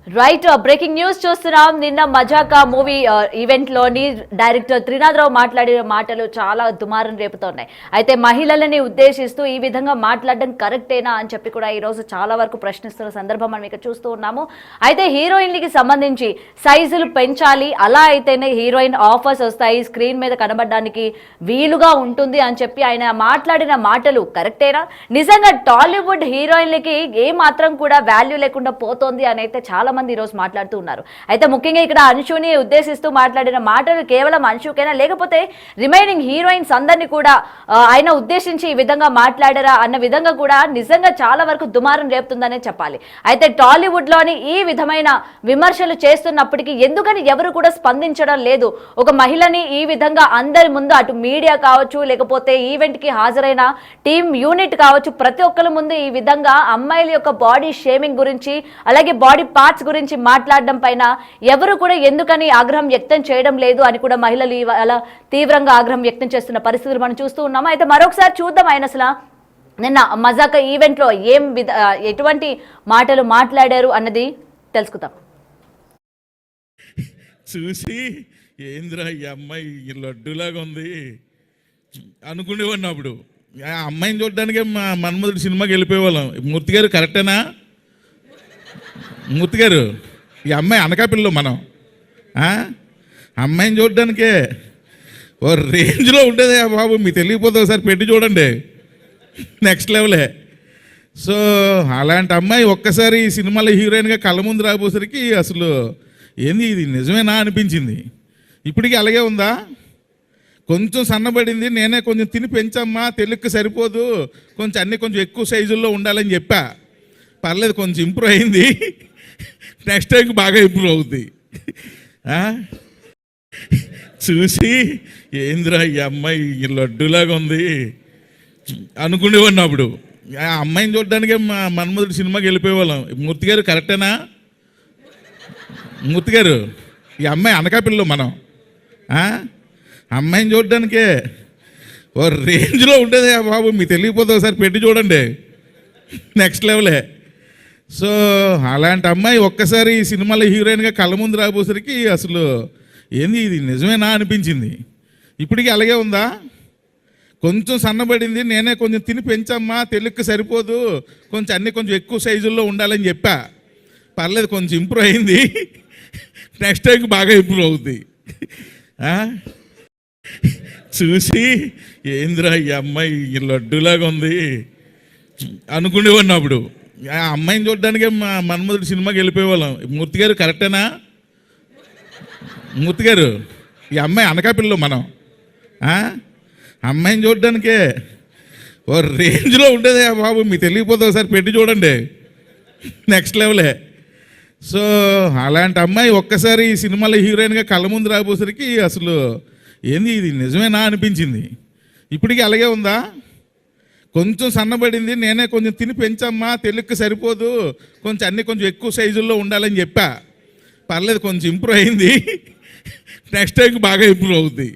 Right breaking news చూస్తున్నాం. నిన్న మజాకా movie event లోని డైరెక్టర్ త్రినాథరావు మాట్లాడిన మాటలు చాలా దుమారం రేపుతున్నాయి. అయితే మహిళలని ఉద్దేశిస్తూ ఈ విధంగా మాట్లాడడం కరెక్టేనా అని చెప్పి కూడా ఈ రోజు చాలా వరకు ప్రశ్నిస్తున్న సందర్భం మనం ఇక్కడ చూస్తూ ఉన్నాము. అయితే హీరోయిన్లకి సంబంధించి సైజులు పెంచాలి, అలా అయితేనే హీరోయిన్ ఆఫర్స్ వస్తాయి, స్క్రీన్ మీద కనబడడానికి వీలుగా ఉంటుంది అని చెప్పి ఆయన మాట్లాడిన మాటలు కరెక్టేనా? నిజంగా టాలీవుడ్ హీరోయిన్లకి ఏ మాత్రం కూడా వాల్యూ లేకుండా పోతోంది అని అయితే చాలా మంది ఈ రోజు మాట్లాడుతూ ఉన్నారు. అయితే ముఖ్యంగా ఇక్కడ అంశుని ఉద్దేశిస్తూ మాట్లాడిన మాటలు కేవలం అంశుకైనా లేకపోతే రిమైనింగ్ హీరోయిన్స్ అందరినీ కూడా ఆయన ఉద్దేశించి ఈ విధంగా మాట్లాడారా అన్న విధంగా కూడా నిజంగా చాలా వరకు దుమారం రేపుతుందనే చెప్పాలి. అయితే టాలీవుడ్ లోని ఈ విధమైన విమర్శలు చేస్తున్నప్పటికీ ఎందుకని ఎవరు కూడా స్పందించడం లేదు? ఒక మహిళని ఈ విధంగా అందరి ముందు అటు మీడియా కావచ్చు, లేకపోతే ఈవెంట్ కి హాజరైన టీమ్ యూనిట్ కావచ్చు, ప్రతి ఒక్కరి ముందు ఈ విధంగా అమ్మాయిల యొక్క బాడీ షేమింగ్ గురించి, అలాగే బాడీ పార్ట్స్ గురించి మాట్లాడడం పైన ఎవరు కూడా ఎందుకని ఆగ్రహం వ్యక్తం చేయడం లేదు అని కూడా మహిళలు అలా తీవ్రంగా ఆగ్రహం వ్యక్తం చేస్తున్న పరిస్థితులు మనం చూస్తూ ఉన్నాము. అయితే మరొకసారి చూద్దాం ఆయన అసలు నిన్న మజాకా ఈవెంట్ లో ఎటువంటి మాటలు మాట్లాడారు అన్నది తెలుసుకుందాం. చూసి ఏంద్రా ఈ అమ్మాయి లడ్డులాగా ఉంది అనుకునేవాడిని. అప్పుడు ఆ అమ్మాయిని చూడడానికే మా మన్మధుడు సినిమాకి వెళ్ళిపోయేవాళ్ళం. మూర్తి గారు కరెక్టేనా? మూర్తి గారు, ఈ అమ్మాయి అనకాపిల్లలో మనం అమ్మాయిని చూడడానికే ఓ రేంజ్లో ఉండేదే బాబు. మీకు తెలియకపోతే ఒకసారి పెట్టి చూడండి, నెక్స్ట్ లెవెలే. సో అలాంటి అమ్మాయి ఒక్కసారి ఈ సినిమాలో హీరోయిన్గా కళ్ళ ముందు రాబోసరికి అసలు ఏంది ఇది నిజమేనా అనిపించింది. ఇప్పటికీ అలాగే ఉందా? కొంచెం సన్నబడింది, నేనే కొంచెం తిని పెంచమ్మా, తెలుగుకి సరిపోదు, కొంచెం అన్నీ కొంచెం ఎక్కువ సైజుల్లో ఉండాలని చెప్పా. పర్లేదు, కొంచెం ఇంప్రూవ్ అయింది, నెక్స్ట్ టైంకి బాగా ఇంప్రూవ్ అవుద్ది. చూసి ఏంద్రా ఈ అమ్మాయి లడ్డులాగా ఉంది అనుకునేవాడిని. అప్పుడు ఆ అమ్మాయిని చూడడానికే మా మన్మధుడు సినిమాకి వెళ్ళిపోయేవాళ్ళం. మూర్తి గారు కరెక్టేనా? మూర్తి గారు, ఈ అమ్మాయి అనకాపిల్లలో మనం అమ్మాయిని చూడడానికే ఓ రేంజ్లో ఉండేదే బాబు. మీకు తెలియకపోతే ఒకసారి పెట్టి చూడండి, నెక్స్ట్ లెవెలే. సో అలాంటి అమ్మాయి ఒక్కసారి ఈ సినిమాలో హీరోయిన్గా కళ్ళ ముందు రాబోసరికి అసలు ఏంది ఇది నిజమేనా అనిపించింది. ఇప్పటికీ అలాగే ఉందా? కొంచెం సన్నబడింది, నేనే కొంచెం తిని పెంచమ్మా, తెలుగుకి సరిపోదు, కొంచెం అన్నీ కొంచెం ఎక్కువ సైజుల్లో ఉండాలని చెప్పా. పర్లేదు, కొంచెం ఇంప్రూవ్ అయింది, నెక్స్ట్ టైంకి బాగా ఇంప్రూవ్ అవుద్ది. చూసి ఏంద్రా ఈ అమ్మాయి లడ్డులాగా ఉంది అనుకునేవాడిని. అప్పుడు ఆ అమ్మాయిని చూడడానికే మా మన్మధుడు సినిమాకి వెళ్ళిపోయేవాళ్ళం. మూర్తి గారు కరెక్టేనా? మూర్తి గారు, ఈ అమ్మాయి అనకాపిల్లలో మనం అమ్మాయిని చూడడానికే ఓ రేంజ్లో ఉండేదే బాబు. మీకు తెలియకపోతే ఒకసారి పెట్టి చూడండి, నెక్స్ట్ లెవెలే. సో అలాంటి అమ్మాయి ఒక్కసారి ఈ సినిమాలో హీరోయిన్గా కళ్ళ ముందు రాబోసరికి అసలు ఏంది ఇది నిజమేనా అనిపించింది. ఇప్పటికీ అలాగే ఉందా? కొంచెం సన్నబడింది, నేనే కొంచెం తిని పెంచమ్మా, తెలుగుకి సరిపోదు, కొంచెం అన్నీ కొంచెం ఎక్కువ సైజుల్లో ఉండాలని చెప్పా. పర్లేదు, కొంచెం ఇంప్రూవ్ అయింది, నెక్స్ట్ టైంకి బాగా ఇంప్రూవ్ అవుద్ది.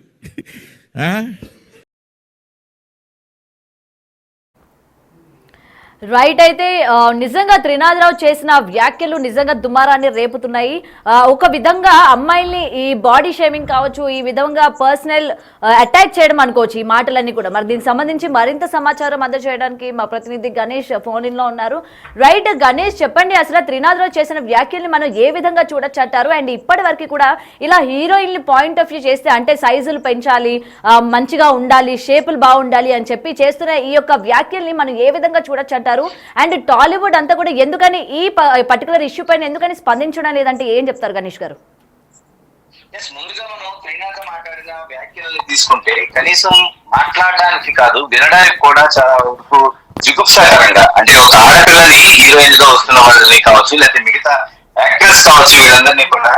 రైట్. అయితే నిజంగా త్రినాథరావు చేసిన వ్యాఖ్యలు నిజంగా దుమారాన్ని రేపుతున్నాయి. ఒక విధంగా అమ్మాయిల్ని ఈ బాడీ షేమింగ్ కావచ్చు, ఈ విధంగా పర్సనల్ అటాక్ చేయడం అనుకోవచ్చు ఈ మాటలన్నీ కూడా. మరి దీనికి సంబంధించి మరింత సమాచారం అందజేయడానికి మా ప్రతినిధి గణేష్ ఫోన్ ఇన్ లో ఉన్నారు. రైట్ గణేష్, చెప్పండి అసలు త్రినాథరావు చేసిన వ్యాఖ్యల్ని మనం ఏ విధంగా చూడొచ్చంటారు? అండ్ ఇప్పటి వరకు కూడా ఇలా హీరోయిన్ పాయింట్ ఆఫ్ వ్యూ చేస్తే, అంటే సైజులు పెంచాలి, మంచిగా ఉండాలి, షేపులు బాగుండాలి అని చెప్పి చేస్తున్న ఈ యొక్క వ్యాఖ్యల్ని మనం ఏ విధంగా చూడొచ్చంటారు? అండ్ టాలీవుడ్ అంతా కూడా ఎందుకని ఈ పర్టికులర్ ఇష్యూ పైన ఎందుకని స్పందించడం లేదంటే ఏం చెప్తారు గణేష్ గారు? ముందుగా మనం త్రినాథ మాట్లాడిన వ్యాఖ్యలు తీసుకుంటే కనీసం మాట్లాడడానికి కాదు, వినడానికి కూడా చాలా వరకు జిగుప్సాకరంగా, అంటే ఒక ఆడపిల్లని హీరోయిన్ గా వస్తున్న వాళ్ళని కావచ్చు, లేకపోతే మిగతా యాక్టర్స్ కావచ్చు, వీళ్ళందరినీ కూడా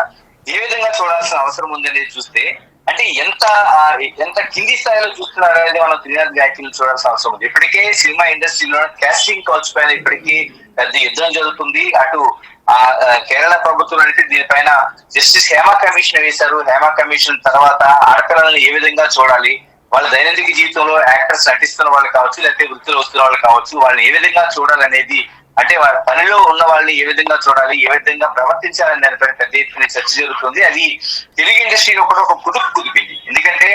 ఏ విధంగా చూడాల్సిన అవసరం ఉందని చూస్తే, అంటే ఎంత ఎంత కింది స్థాయిలో చూస్తున్నారు అనేది మనం త్రినాథ్ వ్యాఖ్యలు చూడాల్సిన అవసరం ఉంది. ఇప్పటికే సినిమా ఇండస్ట్రీలో కాస్టింగ్ కౌచ్ పైన ఇప్పటికీ పెద్ద యుద్ధం జరుగుతుంది. అటు కేరళ ప్రభుత్వం అయితే దీనిపైన జస్టిస్ హేమా కమిషన్ వేశారు. హేమా కమిషన్ తర్వాత ఆడపిల్లలను ఏ విధంగా చూడాలి, వాళ్ళ దైనందిక జీవితంలో యాక్టర్స్ నటిస్తున్న వాళ్ళు కావచ్చు, లేకపోతే వృత్తిలో వస్తున్న వాళ్ళు కావచ్చు, వాళ్ళని ఏ విధంగా చూడాలనేది అంటే వాళ్ళ పనిలో ఉన్న వాళ్ళని ఏ విధంగా చూడాలి, ఏ విధంగా ప్రవర్తించాలని దానిపైన పెద్ద ఎత్తున చర్చ జరుగుతుంది. అది తెలుగు ఇండస్ట్రీలో కూడా ఒక కుదిపింది. ఎందుకంటే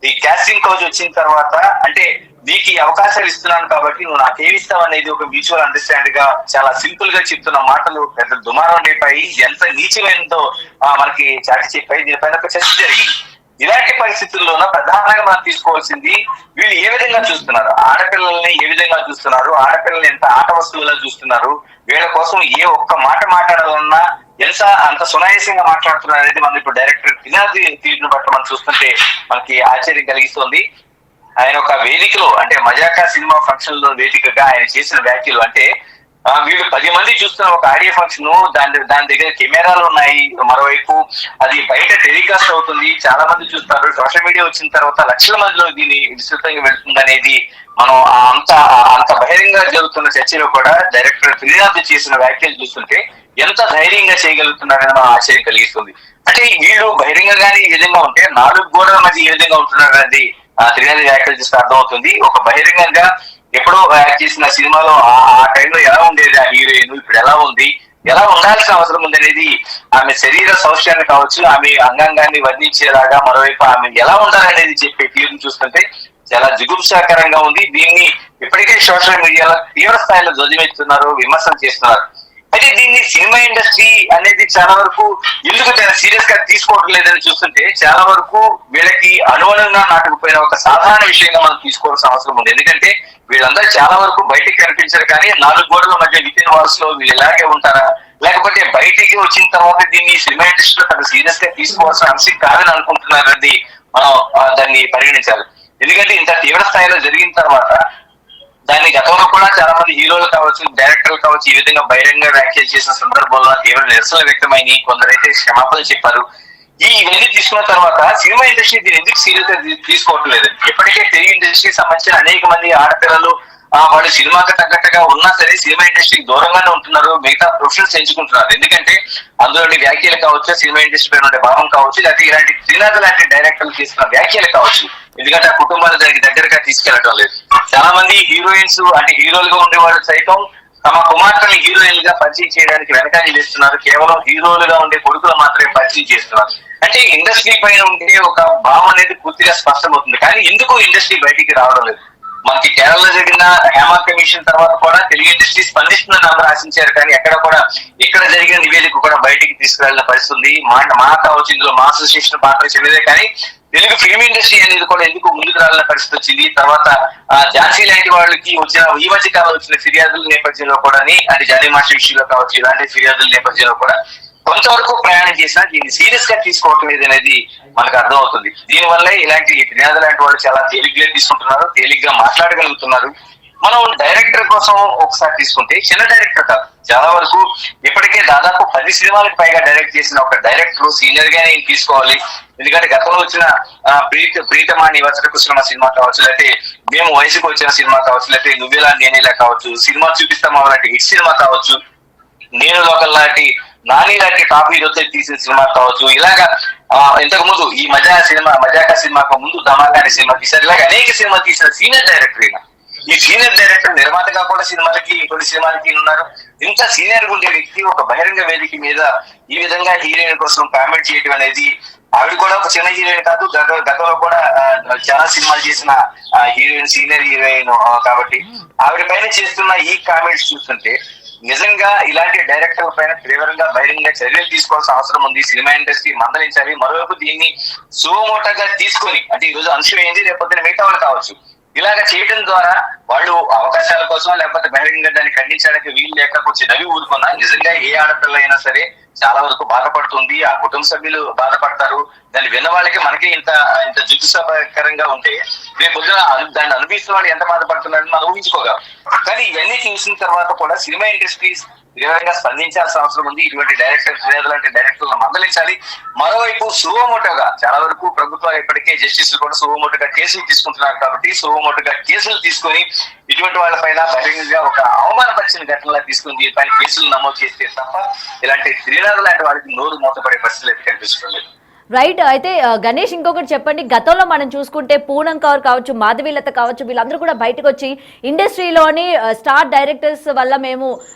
ఈ కాస్టింగ్ కౌచ్ వచ్చిన తర్వాత అంటే నీకు ఈ అవకాశాలు ఇస్తున్నాను కాబట్టి నువ్వు నాకేమిస్తావు అనేది ఒక మ్యూచువల్ అండర్స్టాండ్ గా చాలా సింపుల్ గా చెప్తున్న మాటలు పెద్ద దుమారం రేపాయి. ఎంత నీచమైనదో మనకి చాటి చెప్పాయి. దీనిపైన ఒక చర్చ జరిగింది. ఇలాంటి పరిస్థితుల్లోన ప్రధానంగా మనం తీసుకోవాల్సింది వీళ్ళు ఏ విధంగా చూస్తున్నారు, ఆడపిల్లల్ని ఏ విధంగా చూస్తున్నారు, ఆడపిల్లల్ని ఎంత ఆట వస్తువులా చూస్తున్నారు, వీళ్ళ కోసం ఏ ఒక్క మాట మాట్లాడాలన్నా అంత సునాయాసంగా మాట్లాడుతున్నారు అనేది మనం ఇప్పుడు డైరెక్టర్ త్రినాథ్ తీరును బట్టి మనం చూస్తుంటే మనకి ఆశ్చర్యం కలిగిస్తుంది. ఆయన ఒక వేదికలో అంటే మజాకా సినిమా ఫంక్షన్ లో వేదికగా ఆయన చేసిన వ్యాఖ్యలు అంటే వీళ్ళు 10 మంది చూస్తున్న ఒక ఆడియో ఫంక్షన్, దాని దగ్గర కెమెరాలు ఉన్నాయి, మరోవైపు అది బయట టెలికాస్ట్ అవుతుంది, చాలా మంది చూస్తారు, సోషల్ మీడియా వచ్చిన తర్వాత లక్షల మందిలో దీన్ని విస్తృతంగా వెళ్తుంది అనేది మనం అంత బహిరంగ జరుగుతున్న చర్చలో కూడా డైరెక్టర్ త్రినాథ్ చేసిన వ్యాఖ్యలు చూస్తుంటే ఎంత ధైర్యంగా చేయగలుగుతున్నారని మనం ఆశ్చర్యం కలిగిస్తుంది. అంటే వీళ్ళు బహిరంగంగానే ఈ విధంగా ఉంటే 4 గోడల మధ్య ఏ విధంగా ఉంటున్నారు అనేది త్రినాథ్ వ్యాఖ్యలు చూస్తే అర్థమవుతుంది. ఒక బహిరంగంగా ఎప్పుడో యాక్ట్ చేసిన సినిమాలో ఆ టైంలో ఎలా ఉండేది ఆ హీరోయిన్, ఇప్పుడు ఎలా ఉంది, ఎలా ఉండాల్సిన అవసరం ఉంది అనేది, ఆమె శరీర సౌష్యాన్ని కావచ్చు, ఆమె అంగాంగాన్ని వర్ణించేలాగా, మరోవైపు ఆమె ఎలా ఉండాలనేది చెప్పే తీరును చూస్తుంటే చాలా జిగుప్సాకరంగా ఉంది. దీన్ని ఇప్పటికే సోషల్ మీడియాలో తీవ్ర స్థాయిలో ధ్వజమెత్తున్నారు, విమర్శలు చేస్తున్నారు. అయితే దీన్ని సినిమా ఇండస్ట్రీ అనేది చాలా వరకు ఎందుకు సీరియస్ గా తీసుకోవడం లేదని చూస్తుంటే చాలా వరకు వీళ్ళకి అనుగుణంగా నాటుకుపోయిన ఒక సాధారణ విషయంగా మనం తీసుకోవాల్సిన అవసరం ఉంది. ఎందుకంటే వీళ్ళందరూ చాలా వరకు బయటికి కనిపించారు, కానీ 4 గోడల మధ్య వితిన్ వాల్స్ లో వీళ్ళు ఇలాగే ఉంటారా, లేకపోతే బయటికి వచ్చిన తర్వాత దీన్ని సినిమా ఇండస్ట్రీలో పెద్ద సీరియస్ గా తీసుకోవాల్సిన అంశం కాదని అనుకుంటున్నారని మనం దాన్ని పరిగణించాలి. ఎందుకంటే ఇంత తీవ్ర స్థాయిలో జరిగిన తర్వాత దాన్ని గతంలో కూడా చాలా మంది హీరోలు కావచ్చు, డైరెక్టర్లు కావచ్చు ఈ విధంగా బహిరంగ వ్యాఖ్యలు చేసిన సందర్భంలో తీవ్ర నిరసనలు వ్యక్తమైనవి, కొందరైతే క్షమాపణలు చెప్పారు. ఇవన్నీ తీసుకున్న తర్వాత సినిమా ఇండస్ట్రీ దీన్ని ఎందుకు సీరియస్ గా తీసుకోవట్లేదు? ఎప్పటికే తెలుగు ఇండస్ట్రీకి సంబంధించిన అనేక మంది ఆడపిల్లలు వాళ్ళు సినిమాకి తగ్గట్టుగా ఉన్నా సరే సినిమా ఇండస్ట్రీకి దూరంగానే ఉంటున్నారు, మిగతా ప్రొఫెషన్స్ ఎంచుకుంటున్నారు. ఎందుకంటే అందులోని వ్యాఖ్యలు కావచ్చు, సినిమా ఇండస్ట్రీ పైన ఉండే భావం కావచ్చు, లేకపోతే ఇలాంటి త్రినాథ్ లాంటి డైరెక్టర్లు చేసిన వ్యాఖ్యలు కావచ్చు, ఎందుకంటే ఆ కుటుంబాలు దానికి దగ్గరగా తీసుకెళ్లడం లేదు. చాలా మంది హీరోయిన్స్ అంటే హీరోలుగా ఉండేవాళ్ళు సైతం తమ కుమార్తెని హీరోయిన్ గా పరిచయం చేయడానికి వెనకాల చేస్తున్నారు, కేవలం హీరోలుగా ఉండే కొడుకులు మాత్రమే పరిచయం చేస్తున్నారు. అంటే ఇండస్ట్రీ పైన ఉండే ఒక భావం అనేది పూర్తిగా స్పష్టమవుతుంది. కానీ ఎందుకు ఇండస్ట్రీ బయటికి రావడం లేదు? మనకి కేరళలో జరిగిన హేమ కమిషన్ తర్వాత కూడా తెలుగు ఇండస్ట్రీ స్పందిస్తుందని అందరూ ఆశించారు, కానీ ఎక్కడ కూడా ఇక్కడ జరిగిన నివేదిక కూడా బయటికి తీసుకురాలిన పరిస్థితుంది. మా కావచ్చు ఇందులో మా అసోసియేషన్ పాత్ర చెల్లిదే, కానీ తెలుగు ఫిల్మ్ ఇండస్ట్రీ అనేది కూడా ఎందుకు ముందుకు రాలిన పరిస్థితి వచ్చింది. తర్వాత ఝాన్సీ లాంటి వాళ్ళకి వచ్చిన ఈ మధ్య కాలం వచ్చిన ఫిర్యాదుల నేపథ్యంలో కూడా అంటే జానీ మాస్టర్ విషయంలో కావచ్చు, ఇలాంటి ఫిర్యాదుల నేపథ్యంలో కూడా కొంతవరకు ప్రయాణం చేసినా దీన్ని సీరియస్ గా తీసుకోవటం లేదు అనేది మనకు అర్థం అవుతుంది. దీనివల్ల ఇలాంటి త్రినాథ్ లాంటి వాళ్ళు చాలా తేలిగ్గా తీసుకుంటున్నారు, తేలిగ్గా మాట్లాడగలుగుతున్నారు. మనం డైరెక్టర్ కోసం ఒకసారి తీసుకుంటే చిన్న డైరెక్టర్ కాదు, చాలా వరకు ఇప్పటికే దాదాపు 10 సినిమాలకు పైగా డైరెక్ట్ చేసిన ఒక డైరెక్టర్ సీనియర్ గానే తీసుకోవాలి. ఎందుకంటే గతంలో వచ్చిన ప్రీతమాని వసరకుశ్రమ సినిమా కావచ్చు, లేకపోతే మేము వయసుకు వచ్చిన సినిమా కావచ్చు, లేకపోతే నువ్వేలా నేనేలా కావచ్చు, సినిమా చూపిస్తామా లాంటి హిట్ సినిమా కావచ్చు, నేను లోకల్ లాంటి నాని లాంటి టాప్ హీరోతో తీసిన సినిమా కావచ్చు, ఇలాగా ఇంతకు ముందు ఈ మజాకా సినిమాకు ముందు ధమాకా అనే సినిమా తీశారు. ఇలాగ అనేక సినిమా తీసిన సీనియర్ డైరెక్టర్ అయినా ఈ సీనియర్ డైరెక్టర్ నిర్మాతగా కూడా కొన్ని సినిమాలకి ఉన్నారు. ఇంత సీనియర్ ఉండే వ్యక్తి ఒక బహిరంగ వేదిక మీద ఈ విధంగా హీరోయిన్ కోసం కామెంట్ చేయడం అనేది, ఆవిడ కూడా ఒక చిన్న హీరోయిన్ కాదు, గతంలో కూడా చాలా సినిమాలు చేసిన హీరోయిన్, సీనియర్ హీరోయిన్ కాబట్టి ఆవిడ పైన చేస్తున్న ఈ కామెంట్స్ చూస్తుంటే నిజంగా ఇలాంటి డైరెక్టర్ పైన తీవ్రంగా బహిరంగ చర్యలు తీసుకోవాల్సిన అవసరం ఉంది. సినిమా ఇండస్ట్రీ మందలించాలి. మరోవైపు దీన్ని సుమోటోగా తీసుకొని అంటే ఈ రోజు అంశం ఏంది, లేకపోతే మిగతా వాళ్ళు కావచ్చు, ఇలాగ చేయడం ద్వారా వాళ్ళు అవకాశాల కోసం లేకపోతే బహిరంగ దాన్ని ఖండించడానికి వీలు లేక కొంచెం నవ్వి ఊరుకున్నా నిజంగా ఏ ఆడపిల్ల అయినా సరే చాలా వరకు బాధపడుతుంది, ఆ కుటుంబ సభ్యులు బాధపడతారు. దాన్ని విన్న వాళ్ళకి మనకి ఇంత జుగుప్సాకరంగా ఉంటే రేపు పొద్దున దాన్ని అనిపిస్తున్న వాళ్ళు ఎంత బాధపడుతున్నారని మనం ఊహించుకోగలం. కానీ ఇవన్నీ చూసిన తర్వాత కూడా సినిమా ఇండస్ట్రీ తీవ్రంగా స్పందించాల్సిన అవసరం ఉంది. ఇటువంటి డైరెక్టర్ లాంటి డైరెక్టర్లను మందలించాలి. మరోవైపు సువోమోటోగా చాలా వరకు ప్రభుత్వాలు ఇప్పటికే జస్టిస్ కూడా సువోమోటోగా కేసులు తీసుకుంటున్నారు కాబట్టి సువోమోటోగా కేసులు తీసుకొని ఇటువంటి వాళ్ళపైన బహిరంగంగా ఒక అవమానపరిచిన ఘటనలా తీసుకుని దీనిపైన కేసులు నమోదు చేస్తే తప్ప ఇలాంటి త్రినాథ్ లాంటి వాళ్ళకి నోరు మూతపడే పరిస్థితులు అయితే కనిపిస్తుంది. రైట్. అయితే గణేష్ ఇంకొకటి చెప్పండి, గతంలో మనం చూసుకుంటే పూనం కౌర్ కావచ్చు, మాధవీలత కావచ్చు, వీళ్ళందరూ కూడా బయటకు వచ్చి ఇండస్ట్రీలోని స్టార్ డైరెక్టర్స్ వల్ల మేము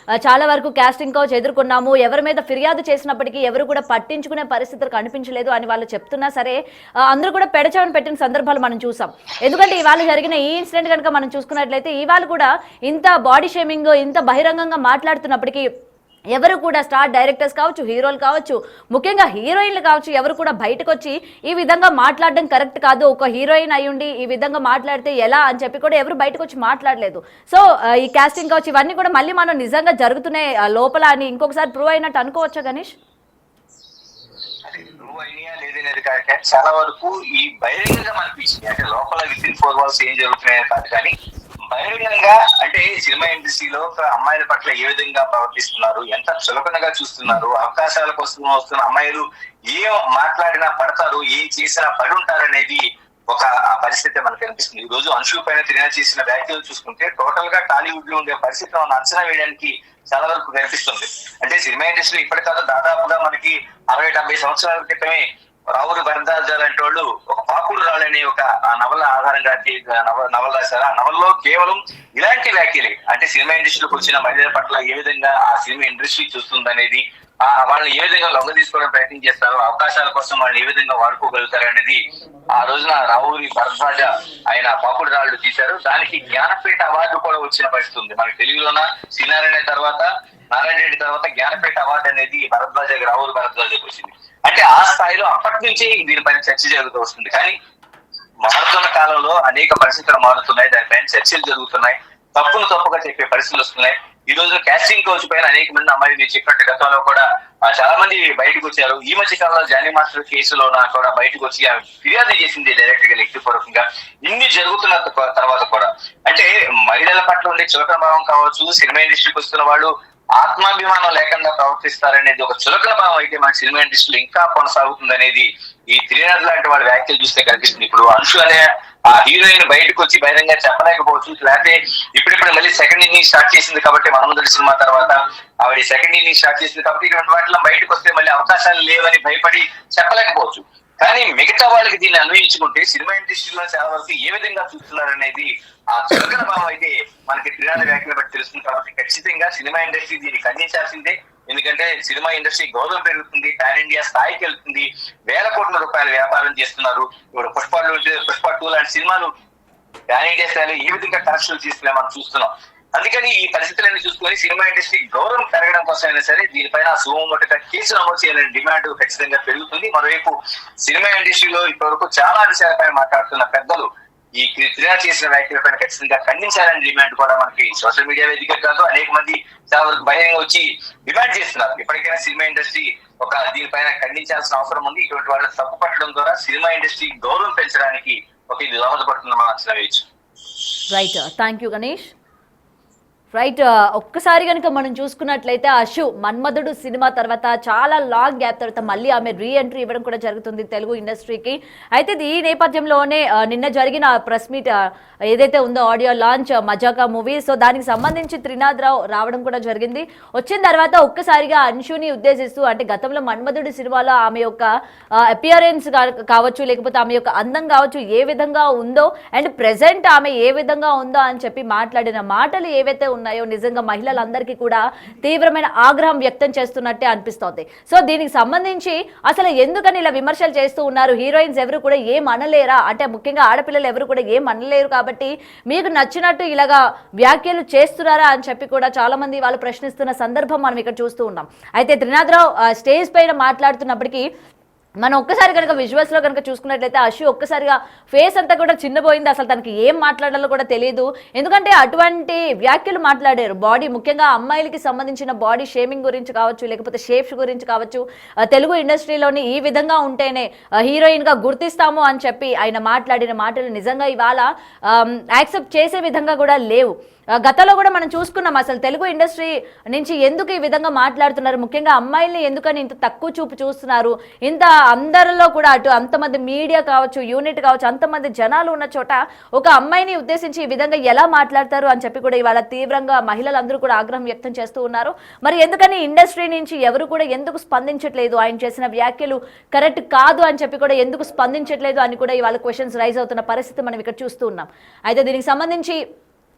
చాలా వరకు కాస్టింగ్ కౌచ్ ఎదుర్కొన్నాము, ఎవరి మీద ఫిర్యాదు చేసినప్పటికీ ఎవరు కూడా పట్టించుకునే పరిస్థితులు కనిపించలేదు అని వాళ్ళు చెప్తున్నా సరే అందరూ కూడా పెడచవని పెట్టిన సందర్భాలు మనం చూసాం. ఎందుకంటే ఇవాళ జరిగిన ఈ ఇన్సిడెంట్ కనుక మనం చూసుకున్నట్లయితే ఇవాళ కూడా ఇంత బాడీ షేమింగ్ ఇంత బహిరంగంగా మాట్లాడుతున్నప్పటికీ ఎవరు కూడా స్టార్ డైరెక్టర్స్ కావచ్చు, హీరోలు కావచ్చు, ముఖ్యంగా హీరోయిన్లు కావచ్చు, ఎవరు కూడా బయటకు వచ్చి ఈ విధంగా మాట్లాడడం కరెక్ట్ కాదు, ఒక హీరోయిన్ అయ్యుండి ఈ విధంగా మాట్లాడితే ఎలా అని చెప్పి కూడా ఎవరు బయటకు వచ్చి మాట్లాడలేదు. సో ఈ కాస్టింగ్ కావచ్చు ఇవన్నీ కూడా మళ్ళీ మనం నిజంగా జరుగుతున్నాయి లోపల అని ఇంకొకసారి ప్రూవ్ అయినట్టు అనుకోవచ్చా గణేష్? లేదనేది కాదు, కానీ చాలా వరకు ఈ బహిరంగంగా అనిపించింది. అంటే లోపల విత్ ఇన్ 4 walls ఏం జరుగుతున్నాయో కాదు, కానీ బహిరంగంగా అంటే సినిమా ఇండస్ట్రీలో అమ్మాయిల పట్ల ఏ విధంగా ప్రవర్తిస్తున్నారు, ఎంత చులకనగా చూస్తున్నారు, అవకాశాల కోసం వస్తున్న అమ్మాయిలు ఏం మాట్లాడినా పడతారు, ఏం చేసినా పడి ఉంటారు అనేది ఒక పరిస్థితి మనకు కనిపిస్తుంది. ఈ రోజు అంశు పైన ఫిర్యాదు చేసిన వ్యాఖ్యలు చూసుకుంటే టోటల్ గా టాలీవుడ్ లో ఉండే పరిస్థితి అంచనా వేయడానికి చాలా వరకు కనిపిస్తుంది. అంటే సినిమా ఇండస్ట్రీ ఇప్పటి కాదు, దాదాపుగా మనకి 60-70 సంవత్సరాల క్రితమే రావురు భరద్వాజ లాంటి వాళ్ళు ఒక పాకుడు రాళ్ళని ఒక నవల ఆధారంగా నవల రాశారు. ఆ నవల్లో కేవలం ఇలాంటి వ్యాఖ్యలే, అంటే సినిమా ఇండస్ట్రీలోకి వచ్చిన మహిళల పట్ల ఏ విధంగా ఆ సినిమా ఇండస్ట్రీ చూస్తుంది అనేది, వాళ్ళని ఏ విధంగా లొంగ తీసుకోవడం ప్రయత్నం చేస్తారు, అవకాశాల కోసం వాళ్ళు ఏ విధంగా వాడుకోగలుగుతారు అనేది ఆ రోజున రావురి భరద్వాజ ఆయన పాకుడు రాళ్ళు తీశారు. దానికి జ్ఞానపీఠ అవార్డు కూడా వచ్చిన పరిస్థితి ఉంది. మనకి తెలుగులోన శ్రీనారాయణ తర్వాత నారాయణ రెడ్డి తర్వాత జ్ఞానపీఠ అవార్డు అనేది భరద్వాజకి రావురి భరద్వాజకి వచ్చింది. అంటే ఆ స్థాయిలో అప్పటి నుంచే దీనిపైన చర్చ జరుగుతూ వస్తుంది. కానీ మారుతున్న కాలంలో అనేక పరిస్థితులు మారుతున్నాయి, దానిపైన చర్చలు జరుగుతున్నాయి, తప్పును తప్పుగా చెప్పే పరిస్థితులు వస్తున్నాయి. ఈ రోజు కాస్టింగ్ కోచ్ పైన అనేక మంది అమ్మాయిలు మీరు చెప్పినట్టు గతంలో కూడా చాలా మంది బయటకు వచ్చారు. ఈ మధ్య కాలంలో జానీ మాస్టర్ కేసులో కూడా బయటకు వచ్చి ఫిర్యాదు చేసింది డైరెక్ట్ గా వ్యక్తిపూర్వకంగా. ఇన్ని జరుగుతున్న తర్వాత కూడా అంటే మహిళల పట్ల ఉండే చులకన భావం కావచ్చు, సినిమా ఇండస్ట్రీకి వస్తున్న వాళ్ళు ఆత్మాభిమానం లేకుండా ప్రవర్తిస్తారనేది ఒక చులకన భావం అయితే మన సినిమా ఇండస్ట్రీలో ఇంకా కొనసాగుతుంది అనేది ఈ త్రినాథ్ లాంటి వాళ్ళ వ్యాఖ్యలు చూస్తే కనిపిస్తుంది. ఇప్పుడు అంశు అనే ఆ హీరోయిన్ బయటకు వచ్చి బహిరంగ చెప్పలేకపోవచ్చు, లేకపోతే ఇప్పుడిప్పుడు మళ్ళీ సెకండ్ ఇన్నింగ్ స్టార్ట్ చేసింది కాబట్టి మనముదరి సినిమా తర్వాత ఆవిడ సెకండ్ ఇన్నింగ్ స్టార్ట్ చేసింది కాబట్టి ఇటువంటి వాటిలో బయటకు వస్తే మళ్ళీ అవకాశాలు లేవని భయపడి చెప్పలేకపోవచ్చు. కానీ మిగతా వాళ్ళకి దీన్ని అన్వయించుకుంటే సినిమా ఇండస్ట్రీలో చాలా వరకు ఏ విధంగా చూస్తున్నారు అనేది ఆ చులకన భావం అయితే మనకి త్రినాథ్ వ్యాఖ్యలు బట్టి తెలుస్తుంది. కాబట్టి ఖచ్చితంగా సినిమా ఇండస్ట్రీ దీన్ని ఖండించాల్సిందే. ఎందుకంటే సినిమా ఇండస్ట్రీ గౌరవం పెరుగుతుంది, పాన్ ఇండియా స్థాయికి వెళ్తుంది, వేల కోట్ల రూపాయల వ్యాపారం చేస్తున్నారు. ఇప్పుడు పుష్ప 2 లాంటి సినిమాలు పాన్ ఇండియా స్థాయిలో ఏ విధంగా కలెక్షన్లు చేస్తున్నాయి మనం చూస్తున్నాం. అందుకని ఈ పరిస్థితులన్నీ చూసుకొని సినిమా ఇండస్ట్రీ గౌరవం పెరగడం కోసమైనా సరే దీనిపైన సుమోటోగా కేసు నమోదు చేయాలనే డిమాండ్ ఖచ్చితంగా పెరుగుతుంది. మరోవైపు సినిమా ఇండస్ట్రీలో ఇప్పటివరకు చాలా విషయాలపైన మాట్లాడుతున్న పెద్దలు ఈ ఫిర్యాదు చేసిన వ్యాఖ్యలపైన ఖచ్చితంగా ఖండించాలనే డిమాండ్ కూడా మనకి సోషల్ మీడియా వేదిక కాదు అనేక మంది చాలా వరకు బహిరంగ వచ్చి డిమాండ్ చేస్తున్నారు. ఇప్పటికైనా సినిమా ఇండస్ట్రీ దీనిపైన ఖండించాల్సిన అవసరం ఉంది. ఇటువంటి వాళ్ళని తప్పు పట్టడం ద్వారా సినిమా ఇండస్ట్రీ గౌరవం పెంచడానికి ఇది దోహదపడుతుందని మనం అంచనా వేయచ్చు. Right, thank you Ganesh. Right, ఒక్కసారి కనుక మనం చూసుకున్నట్లయితే అశు మన్మధుడు సినిమా తర్వాత చాలా లాంగ్ గ్యాప్ తర్వాత మళ్ళీ ఆమె రీఎంట్రీ ఇవ్వడం కూడా జరుగుతుంది తెలుగు ఇండస్ట్రీకి. అయితే ఈ నేపథ్యంలోనే నిన్న జరిగిన ప్రెస్ మీట్ ఏదైతే ఉందో ఆడియో లాంచ్ మజాకా మూవీ, సో దానికి సంబంధించి త్రినాథ్ రావు రావడం కూడా జరిగింది. వచ్చిన తర్వాత ఒక్కసారిగా అంశుని ఉద్దేశిస్తూ అంటే గతంలో మన్మధుడు సినిమాలో ఆమె యొక్క అపియరెన్స్ కావచ్చు, లేకపోతే ఆమె యొక్క అందం కావచ్చు ఏ విధంగా ఉందో అండ్ ప్రెసెంట్ ఆమె ఏ విధంగా ఉందో అని చెప్పి మాట్లాడిన మాటలు ఏవైతే ఉన్నాయో నిజంగా మహిళలందరికీ కూడా తీవ్రమైన ఆగ్రహం వ్యక్తం చేస్తున్నట్టే అనిపిస్తోంది. సో దీనికి సంబంధించి అసలు ఎందుకని ఇలా విమర్శలు చేస్తూ ఉన్నారు, హీరోయిన్స్ ఎవరు కూడా ఏం అనలేరా, అంటే ముఖ్యంగా ఆడపిల్లలు ఎవరు కూడా ఏం అనలేరు కాబట్టి మీకు నచ్చినట్టు ఇలాగా వ్యాఖ్యలు చేస్తున్నారా అని చెప్పి కూడా చాలా మంది వాళ్ళు ప్రశ్నిస్తున్న సందర్భం మనం ఇక్కడ చూస్తూ ఉన్నాం. అయితే త్రినాథ్ రావు స్టేజ్ పైన మాట్లాడుతున్నప్పటికీ మనం ఒక్కసారి కనుక విజువల్స్లో కనుక చూసుకున్నట్లయితే అశు ఒక్కసారిగా ఫేస్ అంతా కూడా చిన్నపోయింది, అసలు తనకి ఏం మాట్లాడాలో కూడా తెలియదు. ఎందుకంటే అటువంటి వ్యాఖ్యలు మాట్లాడారు. బాడీ ముఖ్యంగా అమ్మాయిలకి సంబంధించిన బాడీ షేమింగ్ గురించి కావచ్చు, లేకపోతే షేప్స్ గురించి కావచ్చు, తెలుగు ఇండస్ట్రీలోని ఈ విధంగా ఉంటేనే హీరోయిన్గా గుర్తిస్తాము అని చెప్పి ఆయన మాట్లాడిన మాటలు నిజంగా ఇవాళ యాక్సెప్ట్ చేసే విధంగా కూడా లేవు. గతంలో కూడా మనం చూసుకున్నాం అసలు తెలుగు ఇండస్ట్రీ నుంచి ఎందుకు ఈ విధంగా మాట్లాడుతున్నారు, ముఖ్యంగా అమ్మాయిల్ని ఎందుకని ఇంత తక్కువ చూపు చూస్తున్నారు, ఇంత అందరిలో కూడా అటు అంతమంది మీడియా కావచ్చు, యూనిట్ కావచ్చు, అంతమంది జనాలు ఉన్న చోట ఒక అమ్మాయిని ఉద్దేశించి ఈ విధంగా ఎలా మాట్లాడతారు అని చెప్పి కూడా ఇవాళ తీవ్రంగా మహిళలందరూ కూడా ఆగ్రహం వ్యక్తం చేస్తూ ఉన్నారు. మరి ఎందుకని ఇండస్ట్రీ నుంచి ఎవరు కూడా ఎందుకు స్పందించట్లేదు, ఆయన చేసిన వ్యాఖ్యలు కరెక్ట్ కాదు అని చెప్పి కూడా ఎందుకు స్పందించట్లేదు అని కూడా ఇవాళ క్వశ్చన్స్ రైజ్ అవుతున్న పరిస్థితి మనం ఇక్కడ చూస్తూ ఉన్నాం. అయితే దీనికి సంబంధించి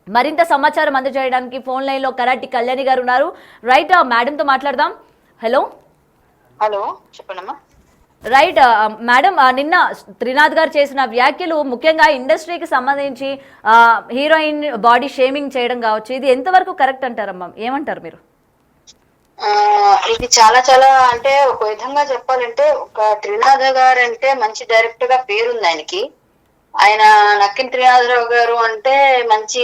మరింత సమాచారం అందజేయడానికి ఫోన్ లైన్ లో కరాటి కళ్యాణి గారు ఉన్నారు. రైట్, మేడం తో మాట్లాడదాం. హలో హలో, చెప్పండమ్మా. రైట్ మేడం, నిన్న త్రినాథ్ గారు చేసిన వ్యాఖ్యలు ముఖ్యంగా ఇండస్ట్రీకి సంబంధించి హీరోయిన్ బాడీ షేమింగ్ చేయడం కావచ్చు, ఇది ఎంతవరకు కరెక్ట్ అంటారమ్మా, ఏమంటారు మీరు? ఇది చాలా చాలా అంటే ఒక విధంగా చెప్పాలంటే ఒక త్రినాథ్ గారు అంటే మంచి డైరెక్టర్ గా పేరుంది ఆయనకి. ఆయన నక్కిన త్రినాథరావు గారు అంటే మంచి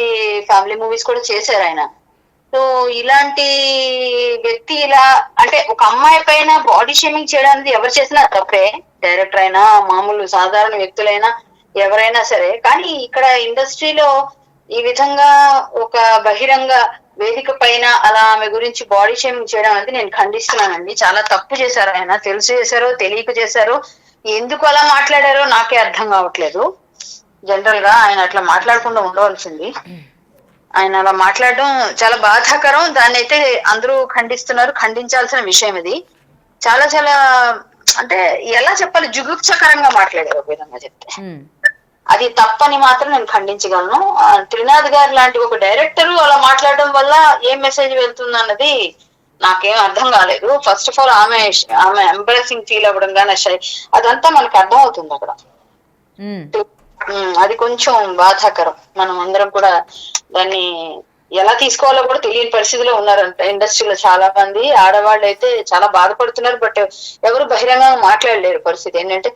ఫ్యామిలీ మూవీస్ కూడా చేశారు ఆయన. సో ఇలాంటి వ్యక్తి ఇలా అంటే ఒక అమ్మాయి పైన బాడీ షేమింగ్ చేయడానికి ఎవరు చేసినా తప్పే, డైరెక్టర్ అయినా మామూలు సాధారణ వ్యక్తులైనా ఎవరైనా సరే. కానీ ఇక్కడ ఇండస్ట్రీలో ఈ విధంగా ఒక బహిరంగ వేదిక పైన అలా ఆమె గురించి బాడీ షేమింగ్ చేయడం అనేది నేను ఖండిస్తున్నానండి. చాలా తప్పు చేశారు ఆయన, తెలిసి చేశారో తెలియక చేశారో, ఎందుకు అలా మాట్లాడారో నాకే అర్థం కావట్లేదు. జనరల్ గా ఆయన అట్లా మాట్లాడకుండా ఉండవలసింది. ఆయన అలా మాట్లాడడం చాలా బాధాకరం. దాన్ని అయితే అందరూ ఖండిస్తున్నారు, ఖండించాల్సిన విషయం ఇది. చాలా చాలా అంటే ఎలా చెప్పాలి, జుగుప్సకరంగా మాట్లాడారు ఒక విధంగా చెప్తే. అది తప్పని మాత్రం నేను ఖండించగలను. త్రినాథ్ గారు లాంటి ఒక డైరెక్టర్ అలా మాట్లాడడం వల్ల ఏం మెసేజ్ వెళ్తుంది అన్నది నాకేం అర్థం కాలేదు. ఫస్ట్ ఆఫ్ ఆల్ ఆమె ఎంబ్రెసింగ్ ఫీల్ అవ్వడం కానీ అదంతా మనకు అర్థం అవుతుంది అక్కడ. అది కొంచెం బాధాకరం. మనం అందరం కూడా దాన్ని ఎలా తీసుకోవాలో కూడా తెలియని పరిస్థితిలో ఉన్నారంట ఇండస్ట్రీలో చాలా మంది ఆడవాళ్ళు అయితే చాలా బాధపడుతున్నారు. బట్ ఎవరు బహిరంగంగా మాట్లాడలేరు. పరిస్థితి ఏంటంటే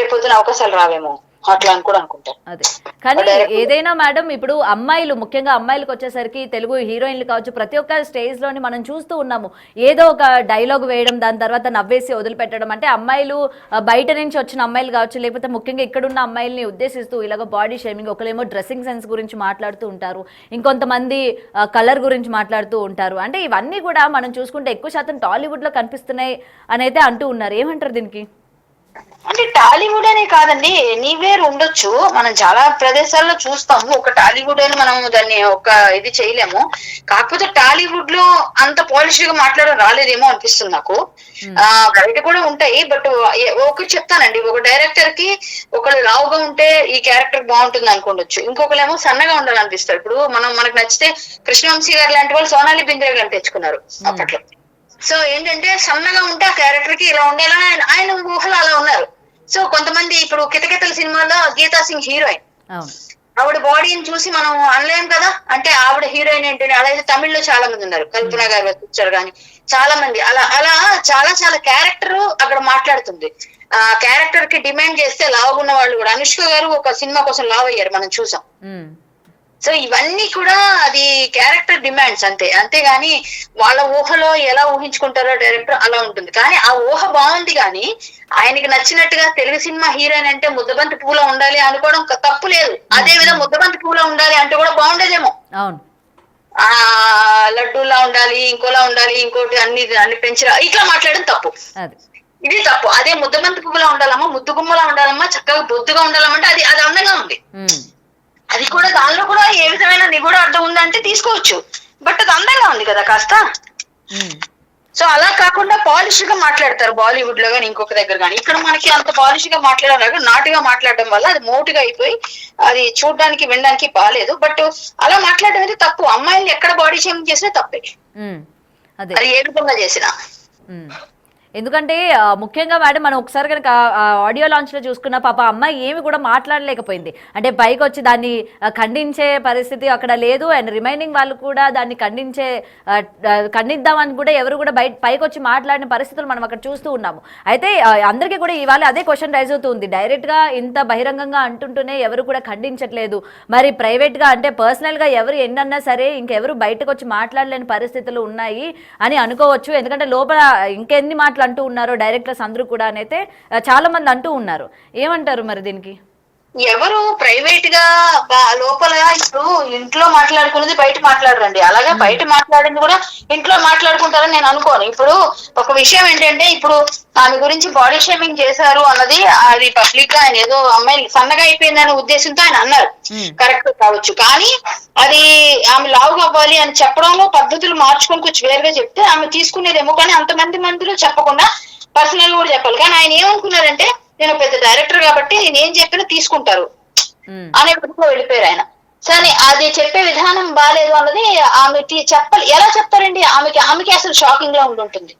రేపొద్దున అవకాశాలు రావేమో అట్లా అని కూడా అనుకుంటారు. అదే కానీ ఏదైనా మేడం, ఇప్పుడు అమ్మాయిలు ముఖ్యంగా అమ్మాయిలకు వచ్చేసరికి తెలుగు హీరోయిన్లు కావచ్చు, ప్రతి ఒక్క స్టేజ్ లోని మనం చూస్తూ ఉన్నాము, ఏదో ఒక డైలాగ్ వేయడం, దాని తర్వాత నవ్వేసి వదిలిపెట్టడం. అంటే అమ్మాయిలు బయట నుంచి వచ్చిన అమ్మాయిలు కావచ్చు, లేకపోతే ముఖ్యంగా ఇక్కడున్న అమ్మాయిల్ని ఉద్దేశిస్తూ ఇలాగ బాడీ షేమింగ్, ఒకరేమో డ్రెస్సింగ్ సెన్స్ గురించి మాట్లాడుతూ ఉంటారు, ఇంకొంతమంది కలర్ గురించి మాట్లాడుతూ ఉంటారు. అంటే ఇవన్నీ కూడా మనం చూసుకుంటే ఎక్కువ శాతం టాలీవుడ్ లో కనిపిస్తున్నాయి అని అయితే అంటూ ఉన్నారు. ఏమంటారు దీనికి? అంటే టాలీవుడ్ అనే కాదండి, ఎనీవేర్ ఉండొచ్చు. మనం చాలా ప్రదేశాల్లో చూస్తాము. ఒక టాలీవుడ్ అని మనం దాన్ని ఒక ఇది చేయలేము. కాకపోతే టాలీవుడ్ లో అంత పాలిష్ గా మాట్లాడడం రాలేదేమో అనిపిస్తుంది నాకు. బయట కూడా ఉంటాయి. బట్ ఒకటి చెప్తానండి, ఒక డైరెక్టర్ కి ఒకళ్ళు లావుగా ఉంటే ఈ క్యారెక్టర్ బాగుంటుంది అనుకోవచ్చు, ఇంకొకరేమో సన్నగా ఉండాలనిపిస్తారు. ఇప్పుడు మనకు నచ్చితే కృష్ణవంశీ గారు లాంటి వాళ్ళు సోనాలి బింద్రే గారిని తెచ్చుకున్నారు అప్పట్లో. సో ఏంటంటే సన్నగా ఉంటే ఆ క్యారెక్టర్ కి ఇలా ఉండాలని ఆయన ఊహలు అలా ఉన్నారు. సో కొంతమంది ఇప్పుడు కితకితల సినిమాలో గీతా సింగ్ హీరోయిన్, ఆవిడ బాడీని చూసి మనం అనలేం కదా, అంటే ఆవిడ హీరోయిన్ ఏంటంటే అలాగే తమిళ్లో చాలా మంది ఉన్నారు, కల్పన గారు వచ్చారు కానీ చాలా మంది అలా అలా చాలా చాలా క్యారెక్టర్ అక్కడ మాట్లాడుతుంది. ఆ క్యారెక్టర్ కి డిమాండ్ చేస్తే లావు ఉన్న వాళ్ళు కూడా, అనుష్క గారు ఒక సినిమా కోసం లావు అయ్యారు మనం చూసాం. సో ఇవన్నీ కూడా అది క్యారెక్టర్ డిమాండ్స్ అంతే, అంతేగాని వాళ్ళ ఊహలో ఎలా ఊహించుకుంటారో డైరెక్టర్ అలా ఉంటుంది. కానీ ఆ ఊహ బాగుంది, కానీ ఆయనకి నచ్చినట్టుగా తెలుగు సినిమా హీరోయిన్ అంటే ముద్దబంతి పూల ఉండాలి అనుకోవడం తప్పు లేదు. అదే విధంగా ముద్దబంతి పూల ఉండాలి అంటే కూడా బాగుండేదేమో, ఆ లడ్డూలా ఉండాలి, ఇంకోలా ఉండాలి, ఇంకోటి అన్ని పెంచిరా ఇట్లా మాట్లాడడం తప్పు, ఇది తప్పు. అదే ముద్దబంతి పువ్వులా ఉండాలమ్మా, ముద్దు గుమ్మలా ఉండాలమ్మా, చక్కగా బొద్దుగా ఉండాలమ్మంటే అది అందంగా ఉంది. అది కూడా దానిలో కూడా ఏ విధమైన నిగూఢ అర్థం ఉందంటే తీసుకోవచ్చు. బట్ అది అందంగా ఉంది కదా కాస్త. సో అలా కాకుండా పాలిష్ గా మాట్లాడతారు బాలీవుడ్ లో కానీ ఇంకొక దగ్గర కానీ. ఇక్కడ మనకి అంత పాలిష్ గా మాట్లాడారు, నాటుగా మాట్లాడడం వల్ల అది మోటుగా అయిపోయి అది చూడడానికి వినడానికి బాగాలేదు. బట్ అలా మాట్లాడడం అనేది తప్పు. అమ్మాయిల్ని ఎక్కడ బాడీ షేమింగ్ చేసినా తప్పే, అది ఏ విధంగా చేసినా. ఎందుకంటే ముఖ్యంగా మేడం మనం ఒకసారి కనుక ఆడియో లాంచ్ లో చూసుకున్న పాప అమ్మాయి ఏమి కూడా మాట్లాడలేకపోయింది. అంటే పైకి వచ్చి దాన్ని ఖండించే పరిస్థితి అక్కడ లేదు. అండ్ రిమైనింగ్ వాళ్ళు కూడా దాన్ని ఖండిద్దామని కూడా ఎవరు కూడా పైకి వచ్చి మాట్లాడిన పరిస్థితులు మనం అక్కడ చూస్తూ ఉన్నాము. అయితే అందరికీ కూడా ఇవాళ అదే క్వశ్చన్ రైజ్ అవుతుంది, డైరెక్ట్ గా ఇంత బహిరంగంగా అంటుంటూనే ఎవరు కూడా ఖండించట్లేదు. మరి ప్రైవేట్ గా అంటే పర్సనల్ గా ఎవరు ఎన్నన్నా సరే ఇంకెవరు బయటకు వచ్చి మాట్లాడలేని పరిస్థితులు ఉన్నాయి అని అనుకోవచ్చు. ఎందుకంటే లోపల ఇంకెన్ని అంటూ ఉన్నారు డైరెక్టర్స్ అందరూ కూడా అయితే చాలా మంది అంటూ ఉన్నారు. ఏమంటారు మరి దీనికి? ఎవరు ప్రైవేట్ గా లోపల ఇప్పుడు ఇంట్లో మాట్లాడుకున్నది బయట మాట్లాడరండి. అలాగే బయట మాట్లాడింది కూడా ఇంట్లో మాట్లాడుకుంటారని నేను అనుకోను. ఇప్పుడు ఒక విషయం ఏంటంటే, ఇప్పుడు ఆమె గురించి బాడీ షేమింగ్ చేశారు అన్నది అది పబ్లిక్ గా ఆయన ఏదో అమ్మాయి సన్నగా అయిపోయిందనే ఉద్దేశంతో ఆయన అన్నారు, కరెక్ట్ కావచ్చు. కానీ అది ఆమె లావుగా అవ్వాలి అని చెప్పడంలో పద్ధతులు మార్చుకొని కొంచెం వేరుగా చెప్తే ఆమె తీసుకునేదేమో. కానీ మందిలో చెప్పకుండా పర్సనల్ కూడా చెప్పాలి. కానీ ఆయన ఏమనుకున్నారంటే, నేను పెద్ద డైరెక్టర్ కాబట్టి నేను ఏం చెప్పినా తీసుకుంటారు అనే పద్ధతిలో వెళ్ళిపోయారు ఆయన. సరే, అది చెప్పే విధానం బాగాలేదు అన్నది ఆమె చెప్పాలి. ఎలా చెప్తారండి? ఆమెకి అసలు షాకింగ్ గా ఉంటుంది.